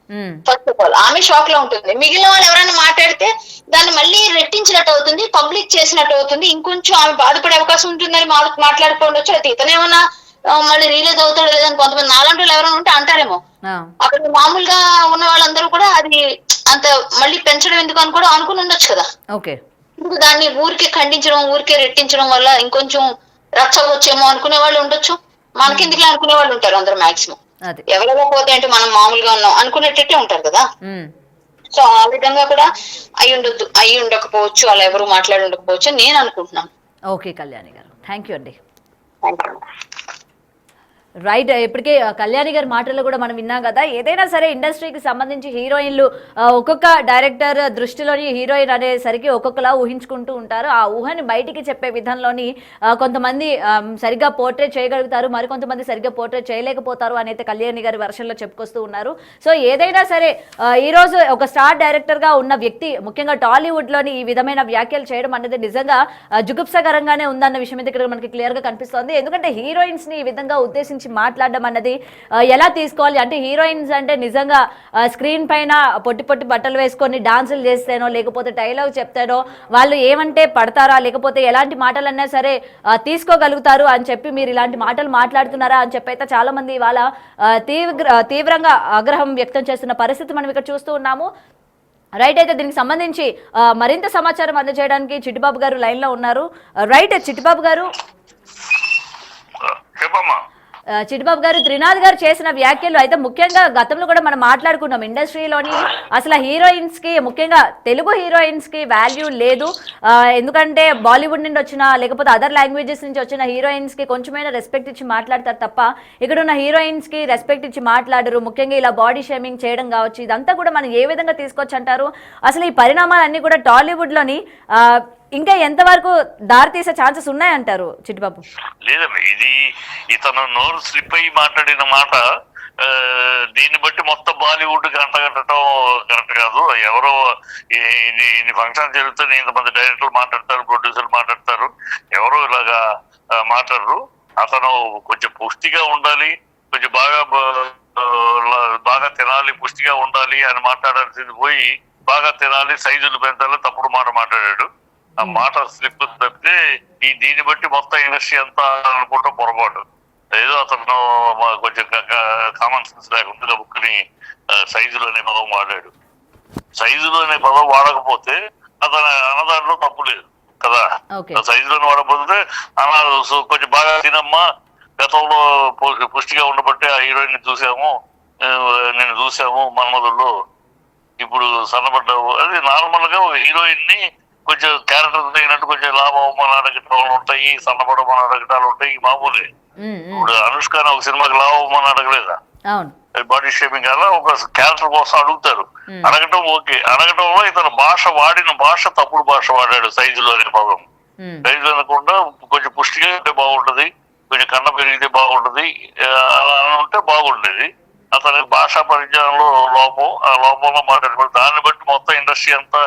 ఫస్ట్ ఆఫ్ ఆల్ ఆమె షాక్ లో ఉంటుంది. మిగిలిన వాళ్ళు ఎవరైనా మాట్లాడితే దాన్ని మళ్ళీ రెట్టించినట్టు అవుతుంది, పబ్లిక్ చేసినట్టు అవుతుంది, ఇంకొంచెం ఆమె బాధపడే అవకాశం ఉంటుందని మాట్లాడుకోవచ్చు. అయితే ఇతనేమన్నా మళ్ళీ రిలీజ్ అవుతాడు లేదని కొంతమంది నాలాంటి వాళ్ళు ఎవరైనా ఉంటే అంటారేమో. అక్కడ మామూలుగా ఉన్న వాళ్ళందరూ కూడా అది అంత మళ్ళీ పెంచడం ఎందుకు అని కూడా అనుకుని ఉండొచ్చు కదా. దాన్ని ఊరికే ఖండించడం, ఊరికే రెట్టించడం వల్ల ఇంకొంచెం రచ్చవచ్చేమో అనుకునే వాళ్ళు ఉండొచ్చు. మనకెందుకు అనుకునే వాళ్ళు ఉంటారు అందరూ మాక్సిమం. ఎవరెవరో పోతే అంటే మనం మామూలుగా ఉన్నాం అనుకునేటట్టే ఉంటారు కదా. సో ఆ విధంగా కూడా అయి ఉండకపోవచ్చు, అలా ఎవరు మాట్లాడి ఉండకపోవచ్చు అని నేను అనుకుంటున్నాను. ఓకే కళ్యాణి గారు, థ్యాంక్ యూ అండి. రైట్, ఇప్పటికే కళ్యాణి గారి మాటల్లో కూడా మనం విన్నాం కదా. ఏదైనా సరే ఇండస్ట్రీకి సంబంధించి హీరోయిన్లు ఒక్కొక్క డైరెక్టర్ దృష్టిలోని హీరోయిన్ అనేసరికి ఒక్కొక్కలా ఊహించుకుంటూ ఉంటారు. ఆ ఊహని బయటికి చెప్పే విధంలోని కొంతమంది సరిగ్గా పోర్ట్రేట్ చేయగలుగుతారు, మరికొంతమంది సరిగ్గా పోర్ట్రేట్ చేయలేకపోతారు అని అయితే కళ్యాణి గారి వర్షన్లో చెప్పుకొస్తూ ఉన్నారు. సో ఏదైనా సరే ఈరోజు ఒక స్టార్ డైరెక్టర్గా ఉన్న వ్యక్తి ముఖ్యంగా టాలీవుడ్లోని ఈ విధమైన వ్యాఖ్యలు చేయడం అనేది నిజంగా జుగుప్సకరంగానే ఉందన్న విషయం అయితే ఇక్కడ మనకి క్లియర్గా కనిపిస్తోంది. ఎందుకంటే హీరోయిన్స్ని ఈ విధంగా ఉద్దేశించి మాట్లాడడం అన్నది ఎలా తీసుకోవాలి అంటే, హీరోయిన్స్ అంటే నిజంగా స్క్రీన్ పైన పొట్టి పొట్టి బట్టలు వేసుకొని డాన్సులు చేస్తేనో లేకపోతే డైలాగ్ చెప్తేనో వాళ్ళు ఏమంటే పడతారా, లేకపోతే ఎలాంటి మాటలన్నా సరే తీసుకోగలుగుతారు అని చెప్పి మీరు ఇలాంటి మాటలు మాట్లాడుతున్నారా అని చెప్పి అయితే చాలా మంది ఇవాళ తీవ్రంగా ఆగ్రహం వ్యక్తం చేస్తున్న పరిస్థితి మనం ఇక్కడ చూస్తూ ఉన్నాము. రైట్, అయితే దీనికి సంబంధించి మరింత సమాచారం అందజేయడానికి చిట్టిబాబు గారు లైన్లో ఉన్నారు. రైట్, చిట్టిబాబు గారు. చిట్టిబాబు గారు, త్రినాథ్ గారు చేసిన వ్యాఖ్యలు అయితే ముఖ్యంగా గతంలో కూడా మనం మాట్లాడుకున్నాం, ఇండస్ట్రీలోని అసలు హీరోయిన్స్ కి ముఖ్యంగా తెలుగు హీరోయిన్స్ కి వాల్యూ లేదు. ఎందుకంటే బాలీవుడ్ నుండి వచ్చిన లేకపోతే అదర్ లాంగ్వేజెస్ నుంచి వచ్చిన హీరోయిన్స్ కి కొంచెమైనా రెస్పెక్ట్ ఇచ్చి మాట్లాడతారు తప్ప ఇక్కడ ఉన్న హీరోయిన్స్ కి రెస్పెక్ట్ ఇచ్చి మాట్లాడరు. ముఖ్యంగా ఇలా బాడీ షేమింగ్ చేయడం కావచ్చు, ఇదంతా కూడా మనం ఏ విధంగా తీసుకొచ్చి అంటారు? అసలు ఈ పరిణామాలన్నీ కూడా టాలీవుడ్ లోని ఇంకా ఎంతవరకు దారి తీసే ఛాన్సెస్ ఉన్నాయంటారు చిట్టిబాబు? లేదండి, ఇది ఇతను నోరు స్లిప్ అయ్యి మాట్లాడిన మాట, దీన్ని బట్టి మొత్తం బాలీవుడ్ కి అంటగట్టడం కరెక్ట్ కాదు. ఎవరో ఇన్ని ఫంక్షన్ జరుగుతుంది, ఇంతమంది డైరెక్టర్లు మాట్లాడతారు, ప్రొడ్యూసర్లు మాట్లాడతారు, ఎవరో ఇలాగా మాట్లాడరు. అతను కొంచెం పుష్టిగా ఉండాలి, కొంచెం బాగా తినాలి, పుష్టిగా ఉండాలి అని మాట్లాడాల్సింది పోయి బాగా తినాలి, సైజులు పెంచాలి, తప్పుడు మాట మాట్లాడాడు. ఆ మాట స్లిప్ తప్పితే దీన్ని బట్టి మొత్తం ఇండస్ట్రీ అంతా అనుకుంటాం పొరపాటు. ఏదో అతను కొంచెం కామన్ సెన్స్ లేకుండా బుక్ని సైజులు అనే పదం వాడాడు. సైజులు అనే పదం వాడకపోతే అతను అన్నదాంట్లో తప్పు లేదు కదా. సైజులను వాడకపోతే కొంచెం బాగా తినమ్మా, గతంలో పుష్టిగా ఉండబట్టే ఆ హీరోయిన్ చూసాము, నేను చూసాము మన్మధుల్లో, ఇప్పుడు సన్నబడ్డావు. అది నార్మల్ గా ఒక హీరోయిన్ ని కొంచెం క్యారెక్టర్ తగినట్టు కొంచెం లాభం అడగటాలు ఉంటాయి, సన్నపడమని అడగటాలు ఉంటాయి, మామూలే. ఇప్పుడు అనుష్కాని ఒక సినిమాకి లాభం అడగలేదా? బాడీ షేమింగ్ అలా ఒక క్యారెక్టర్ కోసం అడుగుతారు. అడగటం ఓకే, అడగటంలో ఇతను వాడిన భాష తప్పుడు భాష వాడాడు. సైజులు అనే పదం సైజులు అనకుండా కొంచెం పుష్టిగా ఉంటే బాగుంటది, కొంచెం కండ పెరిగితే బాగుంటది, అలా ఉంటే బాగుండేది. అతని భాషా పరిజ్ఞానంలో లోపం, ఆ లోపంలో మాట్లాడే దాన్ని బట్టి మొత్తం ఇండస్ట్రీ అంతా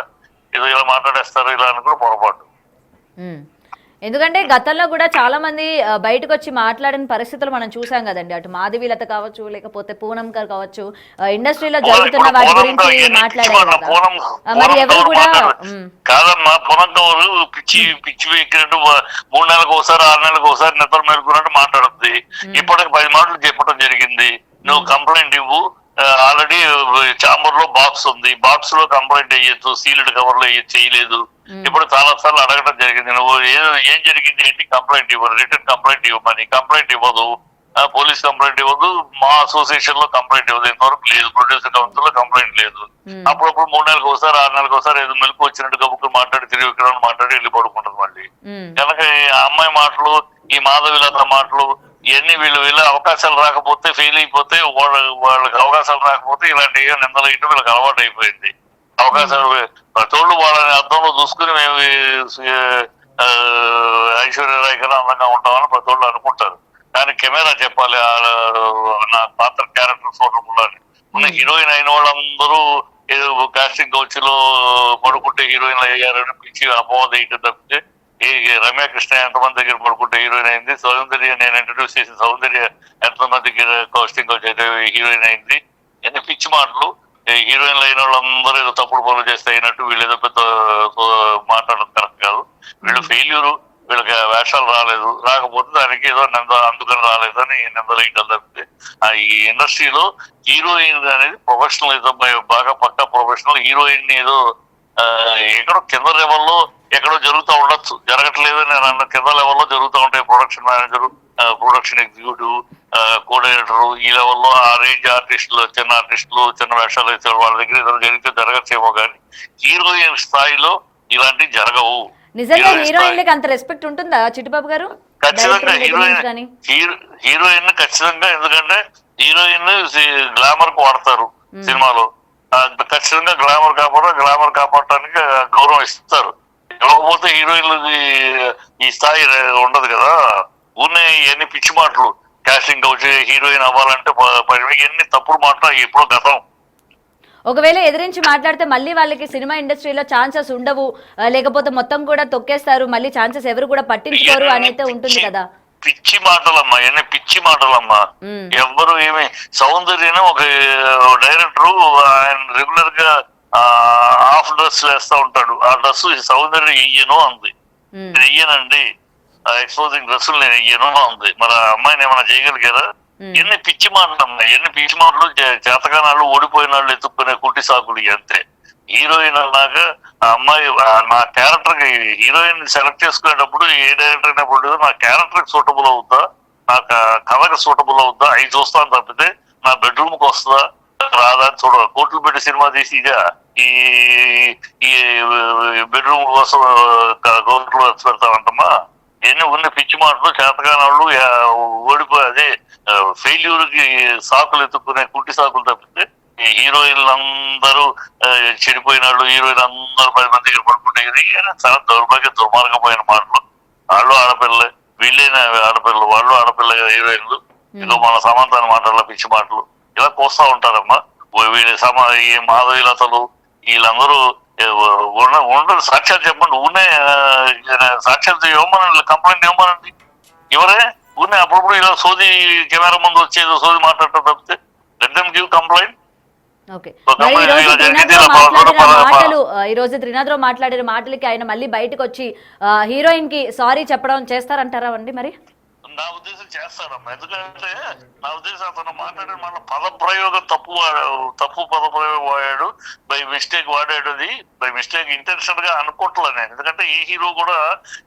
ఏదో ఇలా మాట్లాడేస్తారు, ఇలా అని కూడా పొరపాటు. ఎందుకంటే గతంలో కూడా చాలా మంది బయటకు వచ్చి మాట్లాడిన పరిస్థితులు మనం చూసాం కదండి. అటు మాధవీలత కావచ్చు, లేకపోతే పూనం గారు కావచ్చు, ఇండస్ట్రీలో జరుగుతున్న వాటి గురించి మాట్లాడారు. మరి ఎవరు కూడా కాదమ్మా, పూనం గారు పిచ్చి ఎక్కినట్టు 3 నెలలకు ఒకసారి 6 నెలలకు ఒకసారి నిద్ర మేలుకున్నట్టు మాట్లాడుతుంది. ఇప్పటికి 10 మాటలు చెప్పడం జరిగింది. నువ్వు కంప్లైంట్ ఇవ్వు, ఆల్రెడీ చాంబర్ లో బాక్స్ ఉంది, బాక్స్ లో కంప్లైంట్ అయ్యొచ్చు, సీల్డ్ కవర్ లో చేయలేదు. ఇప్పుడు చాలా సార్లు అడగడం జరిగింది, నువ్వు ఏం జరిగింది ఏంటి, కంప్లైంట్ ఇవ్వరు, రిటర్న్ కంప్లైంట్ ఇవ్వమని. కంప్లైంట్ ఇవ్వదు, పోలీస్ కంప్లైంట్ ఇవ్వదు, మా అసోసియేషన్ లో కంప్లైంట్ ఇవ్వదు, ఇంతవరకు లేదు. ప్రొడ్యూసర్ కౌన్సిల్ లో కంప్లైంట్ లేదు. అప్పుడప్పుడు 3 నెలలకు ఒకసారి 6 నెలలకు ఒకసారి ఏదో మెలకు వచ్చినట్టు గబుక్కులు మాట్లాడి తిరిగి విక్రమణ మాట్లాడి వెళ్ళి పడుకుంటుంది మళ్ళీ. కనుక ఆ అమ్మాయి మాటలు, ఈ మాధవిలత మాటలు ఇవన్నీ వీళ్ళ అవకాశాలు రాకపోతే, ఫెయిల్ అయిపోతే, వాళ్ళకి అవకాశాలు రాకపోతే ఇలాంటి నిందలు వేయటం వీళ్ళకి అలవాటు అయిపోయింది. అవకాశాలు తోళ్ళు వాళ్ళని అర్థంలో చూసుకుని మేము ఐశ్వర్యరాయ్ కన్నా అందంగా ఉంటామని ప్రతి వాళ్ళు అనుకుంటారు. కానీ కెమెరా చెప్పాలి నా పాత్ర క్యారెక్టర్ సూటబుల్ అని. ఉన్న హీరోయిన్ అయిన వాళ్ళందరూ ఏదో కాస్టింగ్ కౌచ్ లో పడుకుంటే హీరోయిన్లు అయ్యారని పిచ్చి అపవాదం వేయటం తప్పితే, రమ్య కృష్ణ ఎంతమంది దగ్గర పడుకుంటే హీరోయిన్ అయింది, సౌందర్య నేను ఇంట్రడ్యూస్ చేసిన సౌందర్య ఎంతమంది దగ్గర కాస్టింగ్ కౌచ్ అయితే హీరోయిన్ అయింది. ఎన్ని పిచ్చి మాటలు. హీరోయిన్లు అయిన వాళ్ళందరూ ఏదో తప్పుడు పనులు చేస్తే అయినట్టు వీళ్ళు ఏదో పెద్ద మాట్లాడడం కరెక్ట్ కాదు. వీళ్ళు ఫెయిల్యూరు, వీళ్ళకి వేషాలు రాకపోతే దానికి ఏదో అందుకని రాలేదని నిందలు వేయటం తప్పితే, ఈ ఇండస్ట్రీలో హీరోయిన్ అనేది ప్రొఫెషనలిజం బాగా పక్కా ప్రొఫెషనల్. హీరోయిన్ ఏదో ఎక్కడో కింద లెవెల్లో ఎక్కడో జరుగుతూ ఉండొచ్చు, జరగట్లేదు నేను అన్న. కింద లెవెల్లో జరుగుతూ ఉంటాయి. Production manager, production executive, coordinator, ఈ లెవెల్లో ఆ రేంజ్ ఆర్టిస్టులు, చిన్న వేషాలు వేసే వాళ్ళ దగ్గర ఏదో జరిగితే జరగచ్చేమో కానీ హీరోయిన్ స్థాయిలో ఇలాంటివి జరగవు. నిజంగా హీరోయిన్లకి అంత రెస్పెక్ట్ ఉంటుందా చిట్టుబాబు గారు? ఖచ్చితంగా హీరోయిన్ ఖచ్చితంగా, ఎందుకంటే హీరోయిన్ గ్లామర్ కు వాడతారు సినిమాలో. ఖచ్చితంగా గ్లామర్ కాపాడటానికి గౌరవం ఇస్తారు. ఇవ్వకపోతే హీరోయిన్లు ఈ స్థాయి ఉండదు కదా. ఊనే ఇవన్నీ పిచ్చి మాటలు. కాస్టింగ్ వచ్చి హీరోయిన్ అవ్వాలంటే ఎన్ని తప్పుడు మాటలు ఎప్పుడో గతం. ఒకవేళ ఎదిరించి మాట్లాడితే మళ్ళీ వాళ్ళకి సినిమా ఇండస్ట్రీలో ఛాన్సెస్ ఉండవు, లేకపోతే మొత్తం కూడా తొక్కేస్తారు, మళ్ళీ ఛాన్సెస్ ఎవరు కూడా పట్టించుకోరు అనేది ఉంటుంది కదా. పిచ్చి మాటలమ్మా, ఎన్ని పిచ్చి మాటలమ్మా. ఎవరు ఏమి సౌందర్యను ఒక డైరెక్టర్ ఆయన రెగ్యులర్ గా హాఫ్ డ్రెస్ వేస్తా ఉంటాడు. ఆ డ్రెస్ సౌందర్యం వెయ్యను అంది. వెయ్యనండి, ఎక్స్పోజింగ్ డ్రెస్సులు నేను వెయ్యను అంది. మరి ఆ అమ్మాయిని ఏమైనా చేయగలిగారా? ఎన్ని పిచ్చి మాటలు అమ్మాయి, ఎన్ని పిచ్చి మాటలు. చేతకానాళ్ళు, ఓడిపోయిన వాళ్ళు ఎత్తుక్కునే కుట్టి సాకులు అంతే. హీరోయిన్ అన్నాక ఆ అమ్మాయి నా క్యారెక్టర్ కి హీరోయిన్ సెలెక్ట్ చేసుకునేటప్పుడు ఏ డైరెక్టర్ అయినప్పుడు నా క్యారెక్టర్ కి సూటబుల్ అవుద్దా, నా కథకి సూటబుల్ అవుద్దా అవి చూస్తాను తప్పితే నా బెడ్రూమ్ కి వస్తుందా రాదా చూడ. కోట్లు పెట్టి సినిమా తీసి ఇదే ఈ బెడ్రూమ్ కోసం కోట్లు పెడతామంటమ్మా. ఎన్ని ఉన్న పిచ్చి మాటలు. చేతకానాళ్ళు ఓడిపోయి అదే ఫెయిల్యూర్ కి సాకులు ఎత్తుక్కునే కుట్టి సాకులు తప్పితే హీరోయిన్లు అందరూ చెడిపోయిన వాళ్ళు, హీరోయిన్ అందరూ 10 మంది దగ్గర పడుకుంటే చాలా దుర్మార్గమైన మాటలు. వాళ్ళు ఆడపిల్లలే, వీళ్ళైన ఆడపిల్లలు, వాళ్ళు ఆడపిల్ల హీరోయిన్లు. ఇదో మన సమంతాన్ని మాటల పిచ్చి మాటలు ఇలా కోస్తా ఉంటారమ్మా. ఈ మాధవీలతలు వీళ్ళందరూ ఉండరు. సాక్షాత్ చెప్పండి, ఊనే సాక్షాత్ ఇవ్వమనండి, కంప్లైంట్ ఇవ్వమనండి. ఎవరే ఊనే అప్పుడప్పుడు ఇలా సోది కెమెరా ముందు వచ్చేది సోది మాట్లాడటం తప్పితే లెట్ దెమ్ గివ్ కంప్లైంట్. ఈ రోజు త్రినాథరావు మాట్లాడిన మాటలకి ఆయన మళ్ళీ బయటకు వచ్చి హీరోయిన్ కి సారీ చెప్పడం చేస్తారంటారా అండి? మరి నా ఉద్దేశం చేస్తారమ్మా. ఎందుకంటే నా ఉద్దేశం అతను మాట్లాడే మన పదప్రయోగం తప్పు పదప్రయోగం వాడాడు, బై మిస్టేక్ వాడాడు. అది బై మిస్టేక్, ఇంటెన్షన్ గా అనుకోవట్లే నేను. ఎందుకంటే ఏ హీరో కూడా,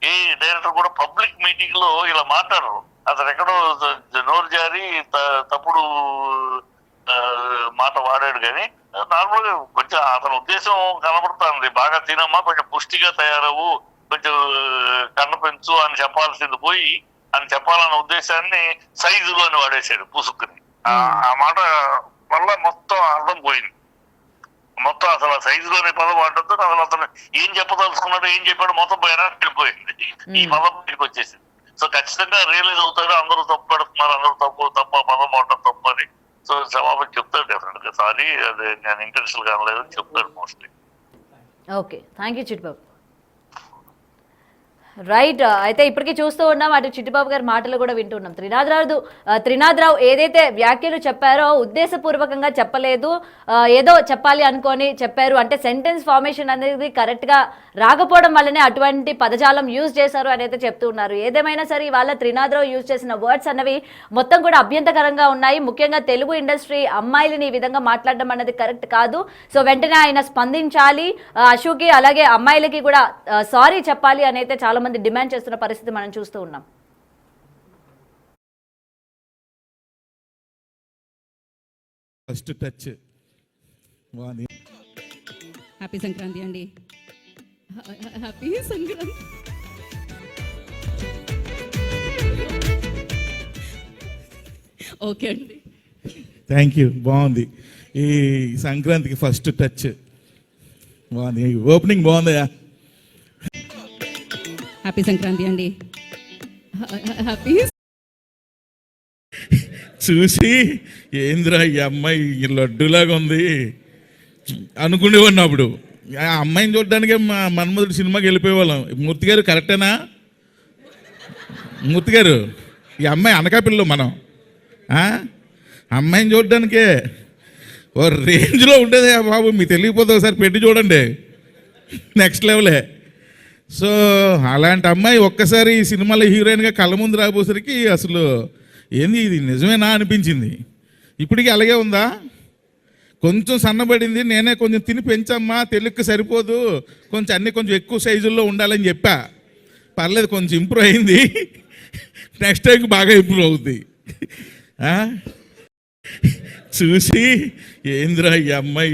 ఏ డైరెక్టర్ కూడా పబ్లిక్ మీటింగ్ లో ఇలా మాట్లాడరు. అతను ఎక్కడో నోరు జారి తప్పుడు మాట వాడాడు. కానీ నార్మల్ గా కొంచెం అతని ఉద్దేశం కనబడుతుంది. బాగా తినమ్మా, కొంచెం పుష్టిగా తయారవు, కొంచెం కన్న పెంచు అని చెప్పాల్సింది పోయి అని చెప్పాలన్న ఉద్దేశాన్ని సైజులోని వాడేశాడు పుసుక్కుని. ఆ మాట వల్ల మొత్తం అర్థం పోయింది. మొత్తం అసలు సైజులోని పదం వాడద్దు. అసలు అతను ఏం చెప్పదలుచుకున్నాడు, ఏం చెప్పాడు మొత్తం వెళ్ళిపోయింది. ఈ పదం బయటకు వచ్చేసింది. సో ఖచ్చితంగా రియలైజ్ అవుతాడు అందరూ తప్పు పెడుతున్నారు, అందరూ తప్పు పదం వాడటం తప్పు అని. సో జవాబు చెప్తాడు డెఫినెట్ గా. సారీ అది నేను ఇంటెన్షన్ గా అనలేదని చెప్తాడు mostly. Okay, thank you Chittubabu. Right, అయితే ఇప్పటికీ చూస్తూ ఉన్నాం, అటు చిట్టుబాబు గారి మాటలు కూడా వింటున్నాం. త్రినాథరావు ఏదైతే వ్యాఖ్యలు చెప్పారో ఉద్దేశపూర్వకంగా చెప్పలేదు, ఏదో చెప్పాలి అనుకొని చెప్పారు. అంటే సెంటెన్స్ ఫార్మేషన్ అనేది కరెక్ట్గా రాకపోవడం వల్లనే అటువంటి పదజాలం యూజ్ చేశారు అని అయితే చెప్తూ ఉన్నారు. ఏదేమైనా సరే ఇవాళ త్రినాథరావు యూజ్ చేసిన వర్డ్స్ అన్నవి మొత్తం కూడా అభ్యంతకరంగా ఉన్నాయి. ముఖ్యంగా తెలుగు ఇండస్ట్రీ అమ్మాయిలని ఈ విధంగా మాట్లాడడం అనేది కరెక్ట్ కాదు. సో వెంటనే ఆయన స్పందించాలి, అశోక్కి అలాగే అమ్మాయిలకి కూడా సారీ చెప్పాలి అని అయితే చాలా మంది డిమాండ్ చేస్తున్న పరిస్థితి మనం చూస్తూ ఉన్నాం. ఫస్ట్ టచ్ బాగుంది. హ్యాపీ సంక్రాంతి అండి. హ్యాపీ సంక్రాంతి. ఓకే అండి. Thank you. బాగుంది. ఈ సంక్రాంతికి ఫస్ట్ టచ్ బాగుంది. ఓపెనింగ్ బాగుందయా. హ్యాపీ సంక్రాంతి అండి. హ్యాపీ. చూసి ఏంద్రా ఈ అమ్మాయి ఈ లడ్డులాగా ఉంది అనుకునేవాడిని. అప్పుడు ఆ అమ్మాయిని చూడడానికే మా మన్మధుడు సినిమాకి వెళ్ళిపోయేవాళ్ళం. మూర్తి గారు కరెక్టేనా? మూర్తి గారు, ఈ అమ్మాయి అనకాపిల్లలో మనం అమ్మాయిని చూడడానికే ఓ రేంజ్లో ఉండేది బాబు. మీకు తెలియకపోతే ఒకసారి పెట్టి చూడండి, నెక్స్ట్ లెవెలే. సో అలాంటి అమ్మాయి ఒక్కసారి ఈ సినిమాలో హీరోయిన్గా కళ్ళ ముందు రాబోసరికి అసలు ఏంది ఇది నిజమేనా అనిపించింది. ఇప్పటికీ అలాగే ఉందా? కొంచెం సన్నబడింది. నేనే కొంచెం తిని పెంచమ్మా, తెలుగుకి సరిపోదు, కొంచెం అన్నీ కొంచెం ఎక్కువ సైజుల్లో ఉండాలని చెప్పా. పర్లేదు, కొంచెం ఇంప్రూవ్ అయింది. నెక్స్ట్ టైంకి బాగా ఇంప్రూవ్ అవుద్ది. చూసి ఏంద్రా ఈ అమ్మాయి